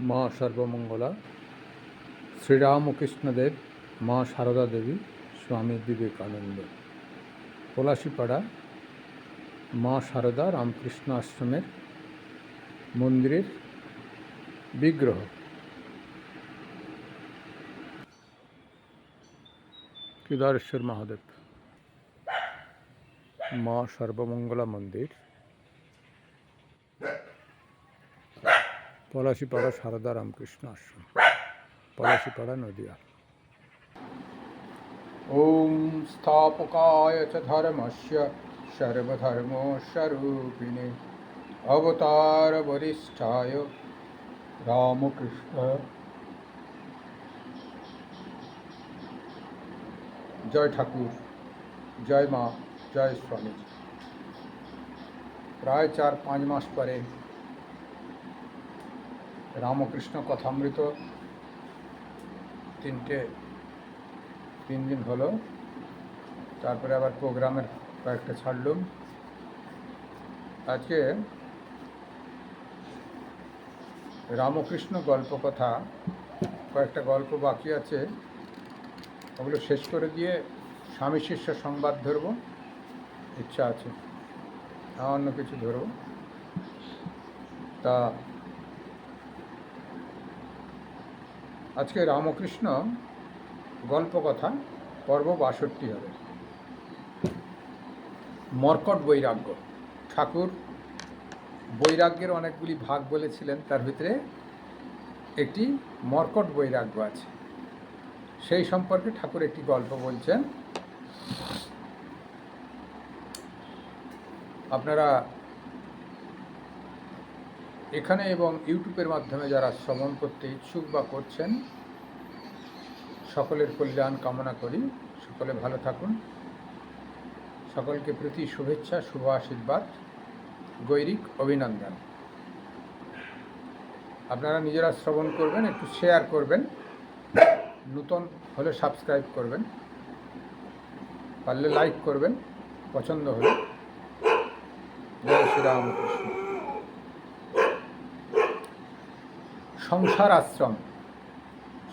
মা সর্বমঙ্গলা, শ্রীরামকৃষ্ণদেব, মা সারদা দেবী, স্বামী বিবেকানন্দ। পলাশীপাড়া মা সারদা রামকৃষ্ণ আশ্রমের মন্দিরের বিগ্রহ। কেদারেশ্বর মহাদেব। মা সর্বমঙ্গলা মন্দির, পলাশীপাড়া সারদা রামকৃষ্ণ আশ্রম, পলাশীপাড়া, নদিয়া। ওম স্থাপকায় চ ধর্মস্য সর্বধর্মস্বরূপিণে অবতার বরিষ্ঠায় রামকৃষ্ণ। জয় ঠাকুর, জয় মা, জয় স্বামীজি। প্রায় 4-5 মাস পরে রামকৃষ্ণ কথামৃত 3 দিন হলো, তারপরে আবার প্রোগ্রামের কয়েকটা ছাড়লুম। আজকে রামকৃষ্ণ গল্প কথা, কয়েকটা গল্প বাকি আছে, ওগুলো শেষ করে দিয়ে স্বামী শিষ্য সংবাদ ধরব, ইচ্ছা আছে, অন্য কিছু ধরব। তা আজকে রামকৃষ্ণ গল্প কথা পর্ব 62 হবে। মর্কট বৈরাগ্য। ঠাকুর বৈরাগ্যের অনেকগুলি ভাগ বলেছিলেন, তার ভিতরে একটি মর্কট বৈরাগ্য আছে। সেই সম্পর্কে ঠাকুর একটি গল্প বলছেন। আপনারা এখানে এবং ইউটিউবের মাধ্যমে যারা শ্রবণ করতে ইচ্ছুক বা করছেন, সকলের কল্যাণ কামনা করি। সকলে ভালো থাকুন। সকলকে প্রীতি শুভেচ্ছা, শুভ আশীর্বাদ, গৈরিক অভিনন্দন। আপনারা নিজেরা শ্রবণ করবেন, একটু শেয়ার করবেন, নূতন হলে সাবস্ক্রাইব করবেন, পারলে লাইক করবেন, পছন্দ হলে। জয় শ্রীরামকৃষ্ণ। সংসার আশ্রম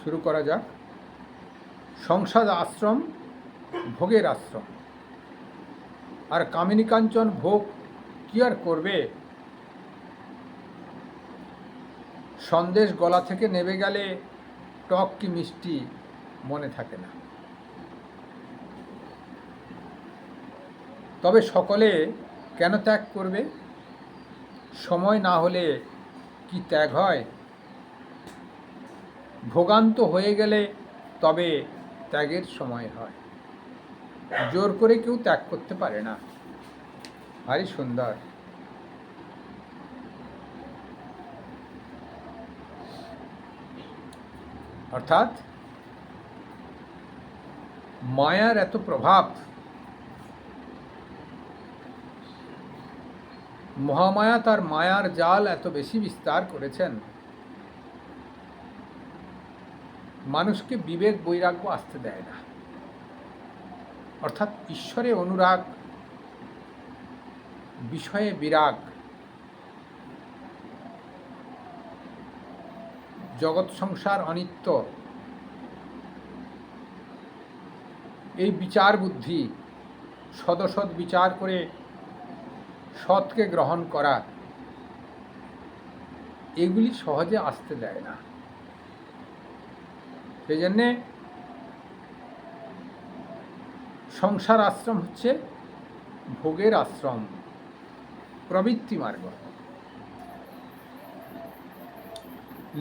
শুরু করা যাক। সংসার আশ্রম ভোগের আশ্রম। আর কামিনী কাঞ্চন ভোগ কি আর করবে? সন্দেশ গলা থেকে নেমে গেলে টক কি মিষ্টি মনে থাকে না। তবে সকলে কেন ত্যাগ করবে? সময় না হলে কি ত্যাগ হয়? ভোগান্ত হয়ে গেলে তবে ত্যাগের সময় হয়। জোর করে কেউ ত্যাগ করতে পারে না। ভারী সুন্দর। অর্থাৎ মায়ার এত প্রভাব, মহামায়া তার মায়ার জাল এত বেশি বিস্তার করেছেন, মানুষকে বিবেক বৈরাগ্য আসতে দেয় না। অর্থাৎ ঈশ্বরে অনুরাগ, বিষয়ে বিরাগ, জগৎ সংসার অনিত্য, এই বিচার বুদ্ধি, সদসৎ বিচার করে সৎকে গ্রহণ করা, এগুলি সহজে আসতে দেয় না। সেই জন্যে সংসার আশ্রম হচ্ছে ভোগের আশ্রম, প্রবৃত্তি মার্গ।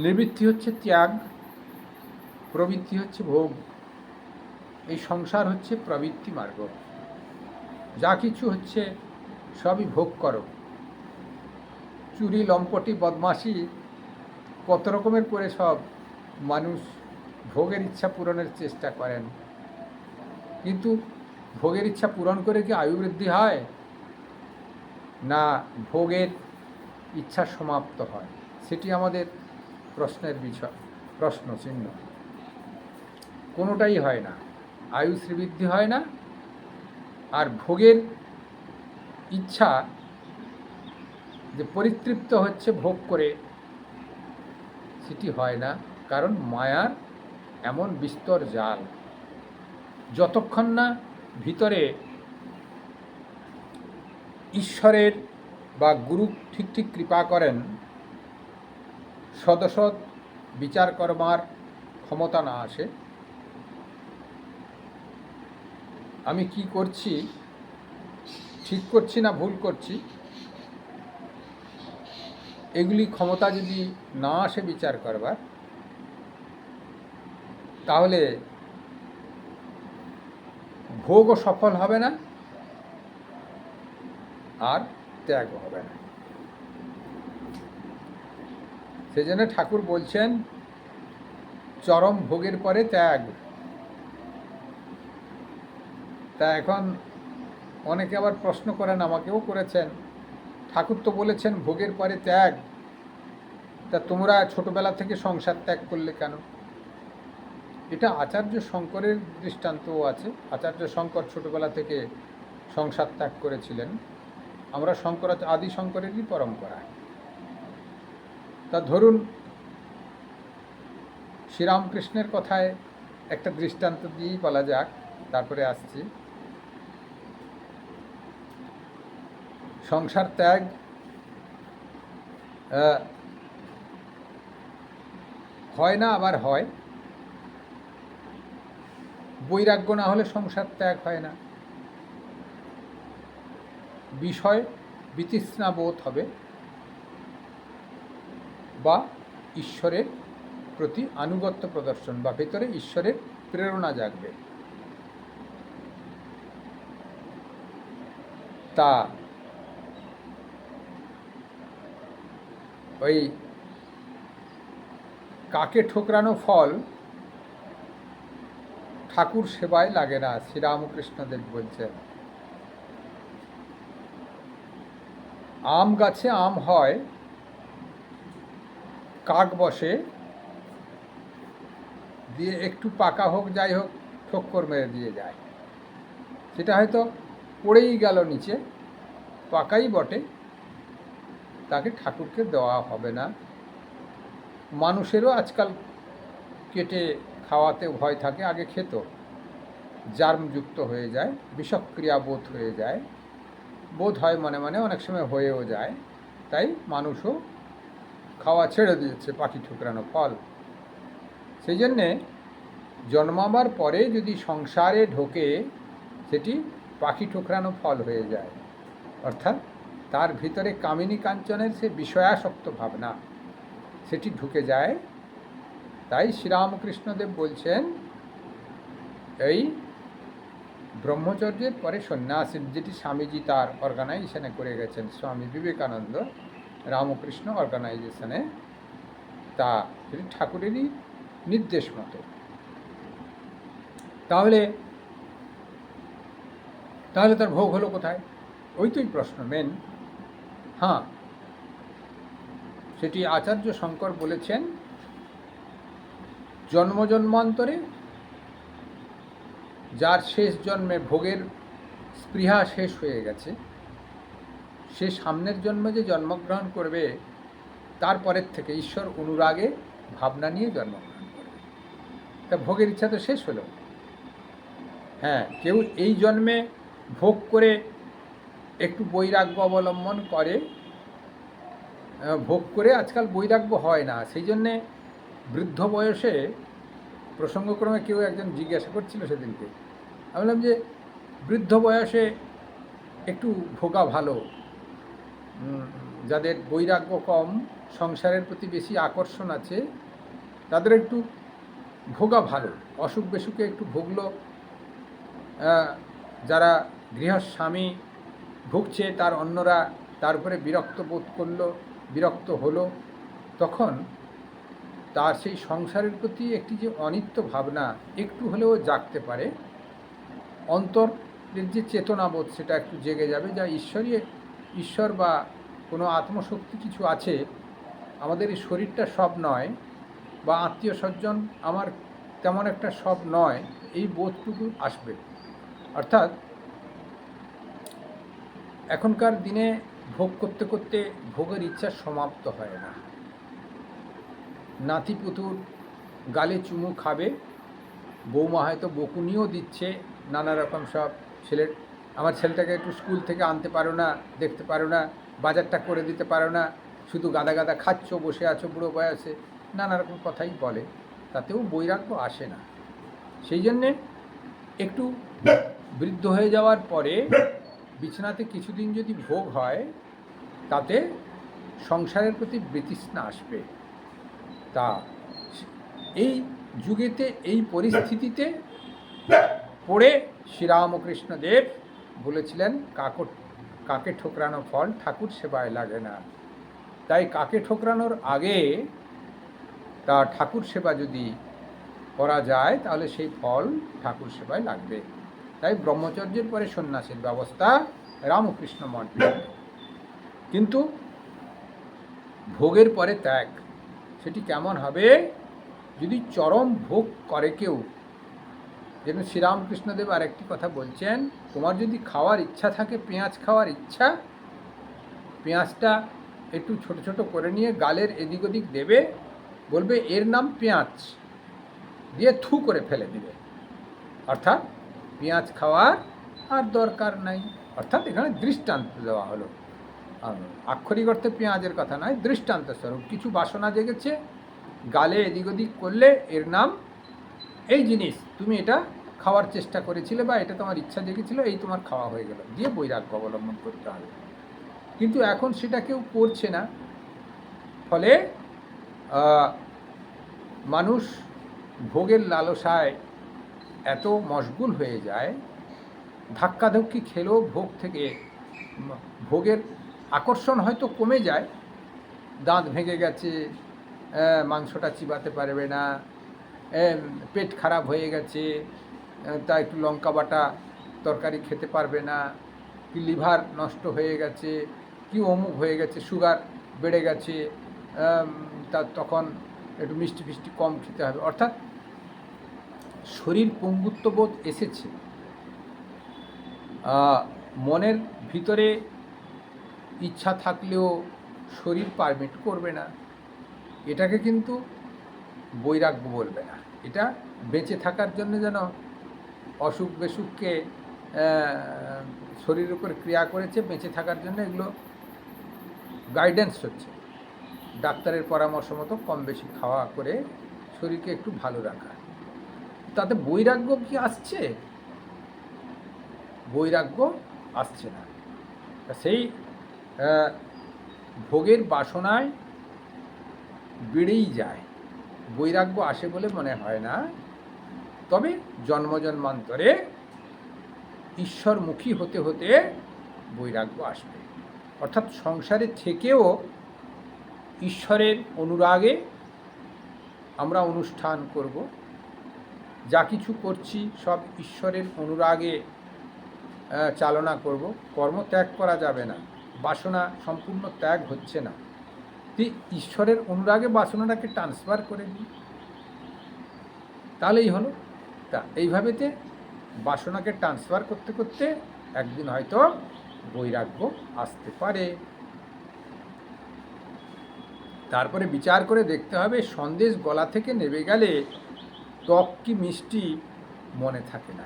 নিবৃত্তি হচ্ছে ত্যাগ, প্রবৃত্তি হচ্ছে ভোগ। এই সংসার হচ্ছে প্রবৃত্তি মার্গ। যা কিছু হচ্ছে সবই ভোগ করো। চুরি, লম্পটি, বদমাশি, কত রকমের করে সব মানুষ ভোগের ইচ্ছা পূরণের চেষ্টা করেন। কিন্তু ভোগের ইচ্ছা পূরণ করে কি আয়ু বৃদ্ধি হয়? না ভোগের ইচ্ছা সমাপ্ত হয়? সেটি আমাদের প্রশ্নের বিষয়, প্রশ্ন চিহ্ন। কোনোটাই হয় না। আয়ু শ্রীবৃদ্ধি হয় না, আর ভোগের ইচ্ছা যে পরিতৃপ্ত হচ্ছে ভোগ করে, সেটি হয় না, কারণ মায়ার এমন বিস্তর জাল, যতক্ষণ না ভিতরে ঈশ্বরের বা গুরু ঠিক ঠিক কৃপা করেন, সদসৎ বিচার করবার ক্ষমতা না আসে, আমি কি করছি, ঠিক করছি না ভুল করছি, এগুলি ক্ষমতা যদি না আসে বিচার করবার, তাহলে ভোগও সফল হবে না আর ত্যাগও হবে না। সেজন্য ঠাকুর বলছেন চরম ভোগের পরে ত্যাগ। তা এখন অনেকে আবার প্রশ্ন করেন, আমাকেও করেছেন, ঠাকুর তো বলেছেন ভোগের পরে ত্যাগ, তা তোমরা ছোটবেলা থেকে সংসার ত্যাগ করলে কেন? এটা আচার্য শঙ্করের দৃষ্টান্তও আছে। আচার্য শঙ্কর ছোটবেলা থেকে সংসার ত্যাগ করেছিলেন। আমরা আদি শঙ্করেরই পরম্পরা। তা ধরুন শ্রীরামকৃষ্ণের কথায় একটা দৃষ্টান্ত দিয়েই বলা যাক, তারপরে আসছি। সংসার ত্যাগ হয় না, আবার হয়। বৈরাগ্য না হলে সংসার ত্যাগ হয় না। বিষয় বিতৃষ্ণা বোধ হবে বা ঈশ্বরের প্রতি আনুগত্য প্রদর্শন বা ভেতরে ঈশ্বরের প্রেরণা জাগবে। তা ওই কাকে ঠোকরানো ফল ঠাকুর সেবায় লাগে না, শ্রীরামকৃষ্ণদেব বলছেন। আম গাছে আম হয়, কাক বসে দিয়ে একটু পাকা হোক যাই হোক ঠক্কর মেরে দিয়ে যায়। সেটা হয়তো পড়েই গেল নিচে, পাকাই বটে, তাকে ঠাকুরকে দেওয়া হবে না। মানুষেরও আজকাল কেটে খাওয়াতে ভয় থাকে, আগে খেত, জার্মযুক্ত হয়ে যায়, বিষক্রিয়া বোধ হয়ে যায়, বোধ হয় মনে মনে, অনেক সময় হয়েও যায়। তাই মানুষও খাওয়া ছেড়ে দিয়েছে পাখি ঠুকরানো ফল। সেই জন্যে জন্মাবার পরে যদি সংসারে ঢোকে, সেটি পাখি ঠুকরানো ফল হয়ে যায়। অর্থাৎ তার ভিতরে কামিনী কাঞ্চনের সে বিষয়াসক্ত ভাবনা সেটি ঢুকে যায়। তাই শ্রীরামকৃষ্ণদেব বলছেন এই ব্রহ্মচর্যের পরে সন্ন্যাসী, যেটি স্বামীজি তার অর্গানাইজেশনে করে গেছেন, স্বামী বিবেকানন্দ রামকৃষ্ণ অর্গানাইজেশনে, তা সেটি ঠাকুরেরই নির্দেশ মতো। তাহলে তার ভোগ হলো কোথায়? ওই তোই প্রশ্ন মেন। হ্যাঁ, সেটি আচার্য শঙ্কর বলেছেন, জন্ম জন্মান্তরে যার শেষ জন্মে ভোগের স্পৃহা শেষ হয়ে গেছে, সে সামনের জন্মে যে জন্মগ্রহণ করবে, তারপরের থেকে ঈশ্বর অনুরাগে ভাবনা নিয়ে জন্মগ্রহণ করবে। তা ভোগের ইচ্ছা তো শেষ হলো। হ্যাঁ, কেউ এই জন্মে ভোগ করে একটু বৈরাগ্য অবলম্বন করে, ভোগ করে আজকাল বৈরাগ্য হয় না। সেই জন্যে বৃদ্ধ বয়সে, প্রসঙ্গক্রমে কেউ একজন জিজ্ঞাসা করছিল সেদিনকে, আমি বললাম যে বৃদ্ধ বয়সে একটু ভোগা ভালো, যাদের বৈরাগ্য কম, সংসারের প্রতি বেশি আকর্ষণ আছে, তাদের একটু ভোগা ভালো। অসুখ বেসুখে একটু ভোগলো, যারা গৃহস্বামী ভুগছে তার অন্যরা তার উপরে বিরক্ত বোধ করলো, বিরক্ত হলো, তখন তার সেই সংসারের প্রতি একটি যে অনিত্য ভাবনা একটু হলেও জাগতে পারে, অন্তরের যে চেতনাবোধ সেটা একটু জেগে যাবে, যা ঈশ্বর বা কোনো আত্মশক্তি কিছু আছে, আমাদের এই শরীরটা সব নয়, বা আত্মীয় স্বজন আমার তেমন একটা সব নয়, এই বোধটুকু আসবে। অর্থাৎ এখনকার দিনে ভোগ করতে করতে ভোগের ইচ্ছা সমাপ্ত হয় না। নাতিপুতুর গালে চুমু খাবে, বৌমা হয়তো বকুনিও দিচ্ছে, নানা রকম সব আমার ছেলেটাকে একটু স্কুল থেকে আনতে পারো না, দেখতে পারো না, বাজারটা করে দিতে পারো না, শুধু গাদা গাদা খাচ্ছ, বসে আছো বুড়ো বয়সে, নানা রকম কথাই বলে, তাতেও বৈরাগ্য আসে না। সেই জন্যে একটু বৃদ্ধ হয়ে যাওয়ার পরে বিছানাতে কিছুদিন যদি ভোগ হয়, তাতে সংসারের প্রতি বিতৃষ্ণা আসবে। তা এই যুগেতে, এই পরিস্থিতিতে পড়ে শ্রীরামকৃষ্ণদেব বলেছিলেন, কাকে ঠোকরানো ফল ঠাকুর সেবায় লাগে না। তাই কাকে ঠোকরানোর আগে তা ঠাকুর সেবা যদি করা যায়, তাহলে সেই ফল ঠাকুর সেবায় লাগবে। তাই ব্রহ্মচর্যের পরে সন্ন্যাসের ব্যবস্থা রামকৃষ্ণ মঠে। কিন্তু ভোগের পরে ত্যাগ, সেটি কেমন হবে? যদি চরম ভোগ করে কেউ, যেন শ্রীরামকৃষ্ণদেব আরেকটি কথা বলছেন, তোমার যদি খাওয়ার ইচ্ছা থাকে, পেঁয়াজ খাওয়ার ইচ্ছা, পেঁয়াজটা একটু ছোট ছোট করে নিয়ে গালের এদিক ওদিক দেবে, বলবে এর নাম পেঁয়াজ, দিয়ে থু করে ফেলে দিবে। অর্থাৎ পেঁয়াজ খাওয়ার আর দরকার নাই। অর্থাৎ এখানে দৃষ্টান্ত দেওয়া হলো, আক্ষরিক অর্থে পেঁয়াজের কথা নয়, দৃষ্টান্ত স্বরূপ কিছু বাসনা জেগেছে, গালে এদিক ওদিক করলে এর নাম এই জিনিস, তুমি এটা খাওয়ার চেষ্টা করেছিলে বা এটা তোমার ইচ্ছা জেগেছিল, এই তোমার খাওয়া হয়ে গেল, দিয়ে বৈরাগ্য অবলম্বন করতে হবে। কিন্তু এখন সেটা কেউ করছে না, ফলে মানুষ ভোগের লালসায় এত মশগুল হয়ে যায়, ধাক্কাধুক্কি খেলেও ভোগ থেকে ভোগের আকর্ষণ হয়তো কমে যায়, দাঁত ভেঙে গেছে, মাংসটা চিবাতে পারবে না, পেট খারাপ হয়ে গেছে, তা একটু লঙ্কা বাটা তরকারি খেতে পারবে না, কি লিভার নষ্ট হয়ে গেছে, কি অমুক হয়ে গেছে, সুগার বেড়ে গেছে, তা তখন একটু মিষ্টি ফিষ্টি কম খেতে হবে। অর্থাৎ শরীর পঙ্গুত্ববোধ এসেছে, মনের ভিতরে ইচ্ছা থাকলেও শরীর পারমিট করবে না, এটাকে কিন্তু বৈরাগ্য বলবে না। এটা বেঁচে থাকার জন্য যেন অসুখ বেসুখকে শরীরের উপর ক্রিয়া করেছে, বেঁচে থাকার জন্য এগুলো গাইডেন্স হচ্ছে, ডাক্তারের পরামর্শ মতো কম বেশি খাওয়া করে শরীরকে একটু ভালো রাখা। তাতে বৈরাগ্য কি আসছে? বৈরাগ্য আসছে না। সেই ভোগের বাসনায় বেড়েই যায়, বৈরাগ্য আসে বলে মনে হয় না। তবে জন্মজন্মান্তরে ঈশ্বরমুখী হতে হতে বৈরাগ্য আসবে। অর্থাৎ সংসারে থেকেও ঈশ্বরের অনুরাগে আমরা অনুষ্ঠান করব, যা কিছু করছি সব ঈশ্বরের অনুরাগে চালনা করব। কর্ম ত্যাগ করা যাবে না, বাসনা সম্পূর্ণ ত্যাগ হচ্ছে না। ঈশ্বরের অনুরাগে বাসনাটাকে ট্রান্সফার করে দিই, তাহলেই হলো। তা এইভাবেতে বাসনাকে ট্রান্সফার করতে করতে একদিন হয়তো বৈরাগ্য আসতে পারে। তারপরে বিচার করে দেখতে হবে, সন্দেশ গলা থেকে নেমে গেলে ত্বক কি মিষ্টি মনে থাকে না,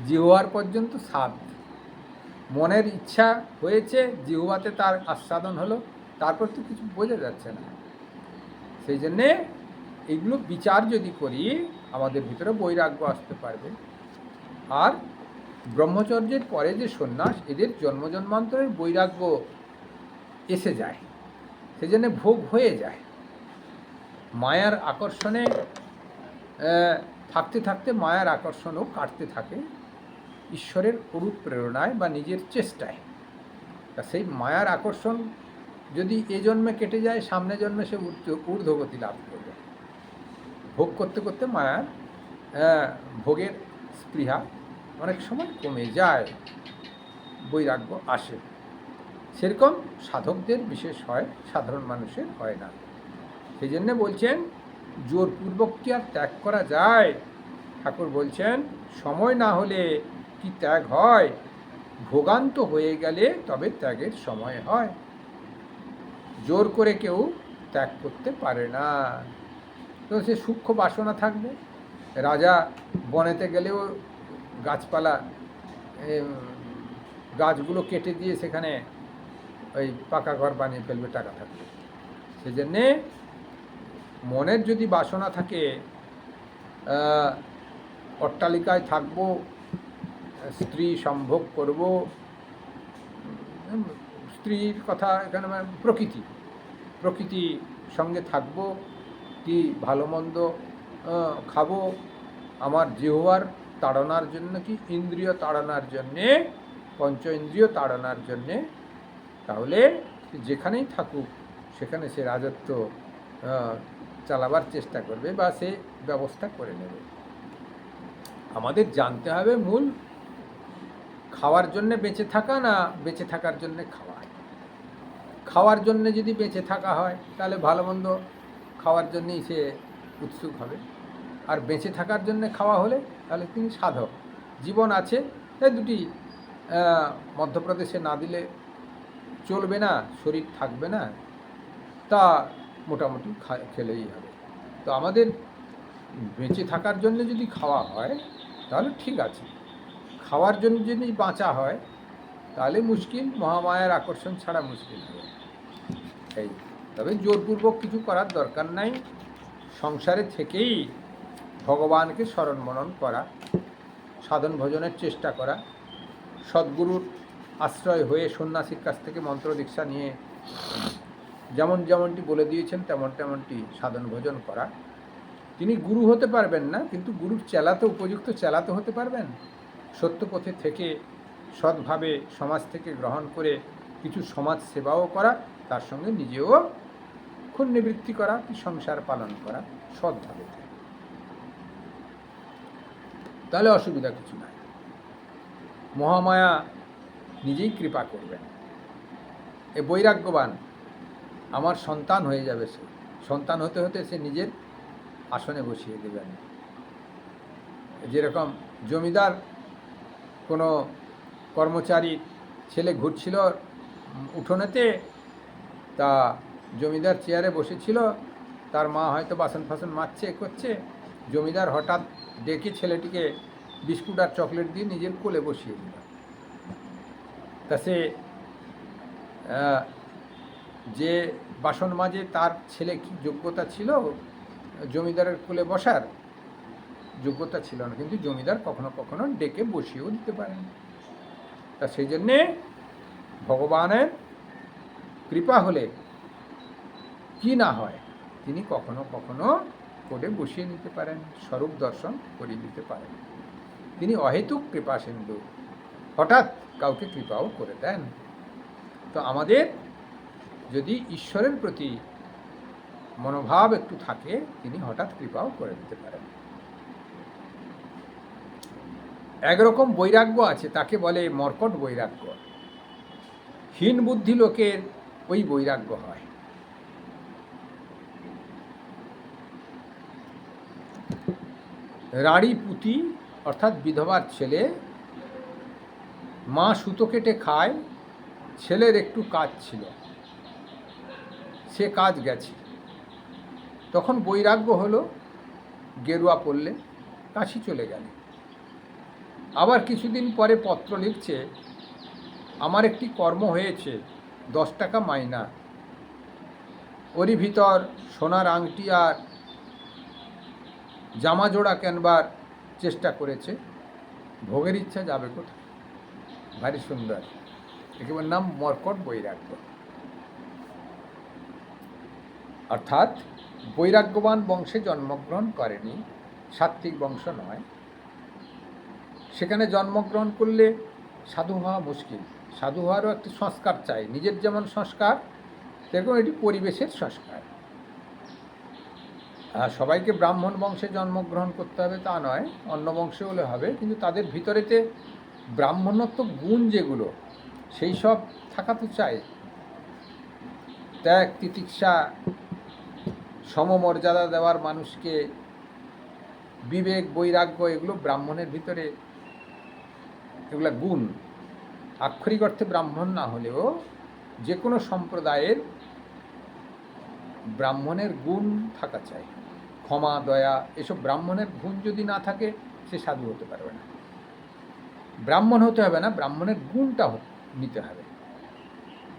জিহ্বার পর্যন্ত স্বাদ। মনের ইচ্ছা হয়েছে, জিহ্বাতে তার আস্বাদন হলো, তারপর তো কিছু বোঝা যাচ্ছে না। সেই জন্যে এইগুলো বিচার যদি করি, আমাদের ভিতরে বৈরাগ্য আসতে পারবে। আর ব্রহ্মচর্যের পরে যে সন্ন্যাস, এদের জন্মজন্মান্তরের বৈরাগ্য এসে যায়, সেই জন্যে ভোগ হয়ে যায়। মায়ার আকর্ষণে থাকতে থাকতে মায়ার আকর্ষণও কাটতে থাকে ঈশ্বরের অনুপ্রেরণায় বা নিজের চেষ্টায়। তা সেই মায়ার আকর্ষণ যদি এ জন্মে কেটে যায়, সামনে জন্মে সে ঊর্ধ্বগতি লাভ করবে। ভোগ করতে করতে মায়ার ভোগের স্পৃহা অনেক সময় কমে যায়, বৈরাগ্য আসে। সেরকম সাধকদের বিশেষ হয়, সাধারণ মানুষের হয় না। সেই জন্যে বলছেন, জোরপূর্বক কি আর ত্যাগ করা যায়? ঠাকুর বলছেন, সময় না হলে কি ত্যাগ হয়? ভোগান্ত হয়ে গেলে তবে ত্যাগের সময় হয়। জোর করে কেউ ত্যাগ করতে পারে না। তো সে সূক্ষ্ম বাসনা থাকবে। রাজা বনেতে গেলেও গাছপালা গাছগুলো কেটে দিয়ে সেখানে ওই পাকা ঘর বানিয়ে ফেলবে টাকা থাকবে। সেজন্যে মনের যদি বাসনা থাকে অট্টালিকায় থাকবো, স্ত্রী সম্ভোগ করব, স্ত্রীর কথা এখানে প্রকৃতি সঙ্গে থাকবো, কি ভালো মন্দ খাবো, আমার জিহ্বার তাড়নার জন্য, কি ইন্দ্রিয় তাড়নার জন্যে, পঞ্চ ইন্দ্রিয় তাড়নার জন্যে, তাহলে যেখানেই থাকুক সেখানে সে রাজত্ব চালাবার চেষ্টা করবে বা সে ব্যবস্থা করে নেবে। আমাদের জানতে হবে মূল খাওয়ার জন্যে বেঁচে থাকা না বেঁচে থাকার জন্যে খাওয়া। খাওয়ার জন্যে যদি বেঁচে থাকা হয় তাহলে ভালো মন্দ খাওয়ার জন্যেই সে উৎসুক হবে, আর বেঁচে থাকার জন্যে খাওয়া হলে তাহলে তিনি সাধক। জীবন আছে, এই দুটি মধ্যপ্রদেশে না দিলে চলবে না, শরীর থাকবে না, তা মোটামুটি খেলেই হবে। তো আমাদের বেঁচে থাকার জন্য যদি খাওয়া হয় তাহলে ঠিক আছে, খাওয়ার জন্য যদি বাঁচা হয় তাহলে মুশকিল, মহামায়ার আকর্ষণ ছাড়া মুশকিল হবে। এই তবে জোরপূর্বক কিছু করার দরকার নাই, সংসারে থেকেই ভগবানকে স্মরণ মনন করা, সাধন ভজনের চেষ্টা করা, সদ্গুরুর আশ্রয় হয়ে সন্ন্যাসীর কাছ থেকে মন্ত্র দীক্ষা নিয়ে যেমনটি বলে দিয়েছেন তেমনটি সাধন ভজন করা। তিনি গুরু হতে পারবেন না, কিন্তু গুরুর চেলাতে, উপযুক্ত চেলাতে হতে পারবেন। সত্য পথে থেকে সৎভাবে সমাজ থেকে গ্রহণ করে কিছু সমাজ সেবাও করা, তার সঙ্গে নিজেও খুন নিবৃত্তি করা, কি সংসার পালন করা সৎভাবে, তাহলে অসুবিধা কিছু নাই। মহামায়া নিজেই কৃপা করবেন। এ বৈরাগ্যবান আমার সন্তান হয়ে যাবে, সে সন্তান হতে হতে সে নিজের আসনে বসিয়ে দেবেন। যেরকম জমিদার কোনো কর্মচারী ছেলে ঘুরছিল উঠোনেতে, তা জমিদার চেয়ারে বসেছিল, তার মা হয়তো বাসন ফাসন মাজছে করছে, জমিদার হঠাৎ ডেকে ছেলেটিকে বিস্কুট আর চকলেট দিয়ে নিজের কোলে বসিয়ে দিল। তা সে যে বাসন মাজে তার ছেলে কি যোগ্যতা ছিল জমিদারের কোলে বসার? যোগ্যতা ছিল না, কিন্তু জমিদার কখনো কখনো ডেকে বসিয়েও দিতে পারেন। তা সেই জন্যে ভগবানের কৃপা হলে কি না হয়, তিনি কখনো কখনো কোলে বসিয়ে নিতে পারেন, স্বরূপ দর্শন করিয়ে দিতে পারেন। তিনি অহেতুক কৃপা সিন্ধু, হঠাৎ কাউকে কৃপাও করে দেন। তো আমাদের যদি ঈশ্বরের প্রতি মনোভাব একটু থাকে, তিনি হঠাৎ কৃপাও করে দিতে পারেন। একরকম বৈরাগ্য আছে, তাকে বলে মর্কট বৈরাগ্য। হীন বুদ্ধি লোকের ওই বৈরাগ্য হয়। রাঁড়ি পুঁতি অর্থাৎ বিধবার ছেলে, মা সুতো কেটে খায়, ছেলের একটু কাজ ছিল, সে কাজ গেছে, তখন বৈরাগ্য হলো, গেরুয়া পড়লে, কাশি চলে গেল। আবার কিছুদিন পরে পত্র লিখছে, আমার একটি কর্ম হয়েছে, 10 টাকা মাইনা, ওরই ভিতর সোনার আংটি আর জামা জোড়া কেনবার চেষ্টা করেছে, ভোগের ইচ্ছা যাবে কোথায়? ভারী সুন্দর, একেবারে নাম মর্কট বৈরাগ্য। অর্থাৎ বৈরাগ্যবান বংশে জন্মগ্রহণ করেনি, সাত্ত্বিক বংশ নয়, সেখানে জন্মগ্রহণ করলে সাধু হওয়া মুশকিল। সাধু হওয়ারও একটি সংস্কার চাই, নিজের যেমন সংস্কার সেরকম এটি পরিবেশের সংস্কার। সবাইকে ব্রাহ্মণ বংশে জন্মগ্রহণ করতে হবে তা নয়, অন্য বংশে হলে হবে, কিন্তু তাদের ভিতরেতে ব্রাহ্মণত্ব গুণ যেগুলো সেই সব থাকা তো চাই। ত্যাগ, তিতিক্ষা, সমমর্যাদা দেওয়ার মানুষকে, বিবেক, বৈরাগ্য, এগুলো ব্রাহ্মণের ভিতরে, এগুলা গুণ। আক্ষরিক অর্থে ব্রাহ্মণ না হলেও যে কোনো সম্প্রদায়ের ব্রাহ্মণের গুণ থাকা চাই, ক্ষমা, দয়া, এসব ব্রাহ্মণের গুণ যদি না থাকে সে সাধু হতে পারবে না। ব্রাহ্মণ হতে হবে না, ব্রাহ্মণের গুণটা নিতে হবে,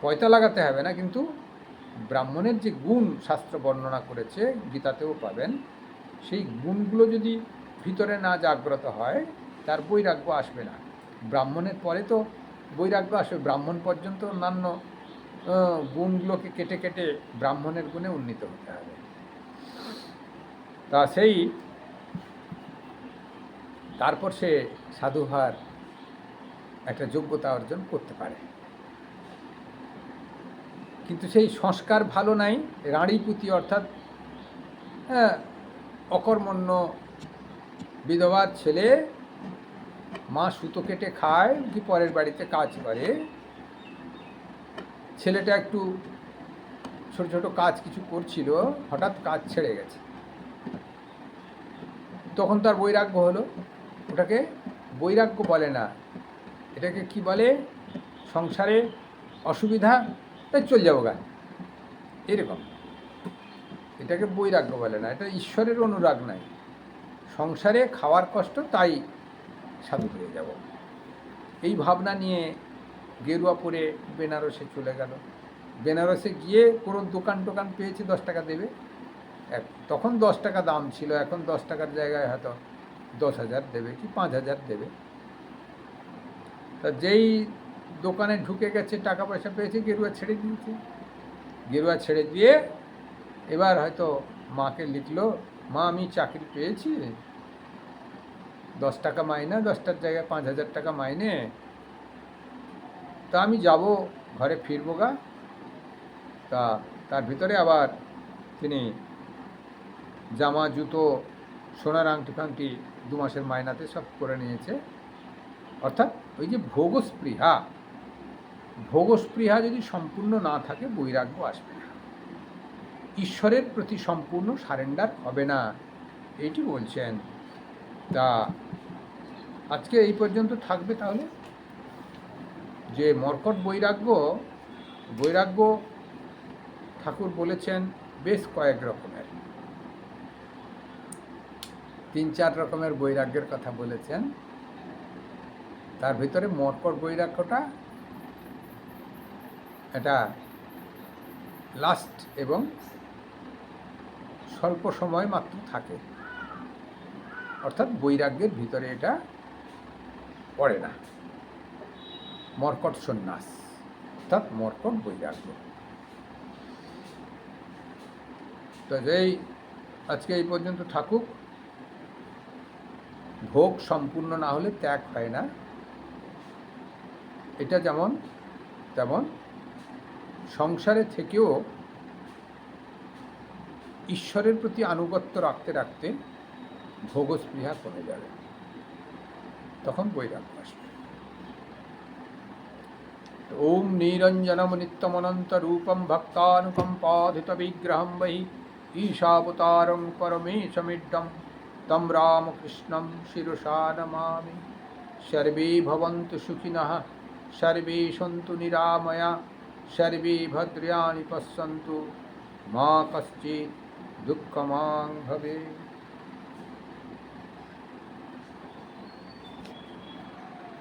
পয়তা লাগাতে হবে না, কিন্তু ব্রাহ্মণের যে গুণ শাস্ত্র বর্ণনা করেছে, গীতাতেও পাবেন, সেই গুণগুলো যদি ভিতরে না জাগ্রত হয় তার বৈরাগ্য আসবে না। ব্রাহ্মণের পরে তো বৈরাগ্য আসবে, ব্রাহ্মণ পর্যন্ত অন্যান্য গুণগুলোকে কেটে কেটে ব্রাহ্মণের গুণে উন্নীত হতে হবে। তা সেই তারপর সে সাধু হওয়ার একটা যোগ্যতা অর্জন করতে পারে। কিন্তু সেই সংস্কার ভালো নাই, রাঁড়িপুতি অর্থাৎ অকর্মণ্য বিধবার ছেলে, মা সুতো কেটে খায় কি পরের বাড়িতে কাজ করে, ছেলেটা একটু ছোট ছোট কাজ কিছু করছিল, হঠাৎ কাজ ছেড়ে গেছে, তখন তার বৈরাগ্য হলো। ওটাকে বৈরাগ্য বলে না, এটাকে কি বলে, সংসারে অসুবিধা, তাই চল যাবো গা, এরকম। এটাকে বৈরাগ্য বলে না, এটা ঈশ্বরের অনুরাগ নাই, সংসারে খাওয়ার কষ্ট, তাই সাধু হয়ে যাব, এই ভাবনা নিয়ে গেরুয়া পরে বেনারসে চলে গেল। বেনারসে গিয়ে কোনো দোকান টোকান পেয়েছে 10 টাকা দেবে, তখন 10 টাকা দাম ছিল, এখন 10 টাকার জায়গায় হয়তো 10,000 দেবে কি 5,000 দেবে। তা যেই দোকানে ঢুকে গেছে, টাকা পয়সা পেয়েছে, গেরুয়া ছেড়ে দিয়েছে। গেরুয়া ছেড়ে দিয়ে এবার হয়তো মাকে লিখলো, মা আমি চাকরি পেয়েছি, 10 টাকা মাইনে, 10টার জায়গায় 5,000 টাকা মাইনে, তা আমি যাব, ঘরে ফিরবো গা। তা তার ভিতরে আবার তিনি জামা, জুতো, সোনার আংটি ফাংটি 2 মাসের মাইনাতে সব করে নিয়েছে। অর্থাৎ ওই যে ভোগস্পৃহা যদি সম্পূর্ণ না থাকে বৈরাগ্য আসবে না, ঈশ্বরের প্রতি সম্পূর্ণ সারেন্ডার হবে না, এইটি বলছেন। তা আজকে এই পর্যন্ত থাকবে তাহলে, যে মর্কট বৈরাগ্য ঠাকুর বলেছেন বেশ কয়েক রকমের, 3-4 রকমের বৈরাগ্যের কথা বলেছেন। তার ভিতরে মর্কট বৈরাগ্যটা এটা লাস্ট এবং স্বল্প সময় মাত্র থাকে, অর্থাৎ বৈরাগ্যের ভিতরে এটা পড়ে না, মর্কট সন্ন্যাস অর্থাৎ মর্কট বৈরাগ্য। তো যেই আজকে এই পর্যন্ত থাকুক। ভোগ সম্পূর্ণ না হলে ত্যাগ হয় না, এটা যেমন তেমন সংসারে থেকেও ঈশ্বরের প্রতি আনুগত্য রাখতে রাখতে ভোগস্পৃহা কমে যাবে, তখন বৈরাগ্য আসবে। ওম নিরঞ্জনম নিত্যমনন্তরূপম ভক্তানুকম্পাধিত বিগ্রহম বৈ ঈশাবতারং পরমেশমিড্ডম তম রামকৃষ্ণম শিরসা নমামি। সর্বে ভবন্তু সুখিনঃ, সর্বে সন্তু নিরাময়া, সর্বে ভদ্রাণি পশ্যন্তু, মা কশ্চিৎ দুঃখমাং ভবেৎ।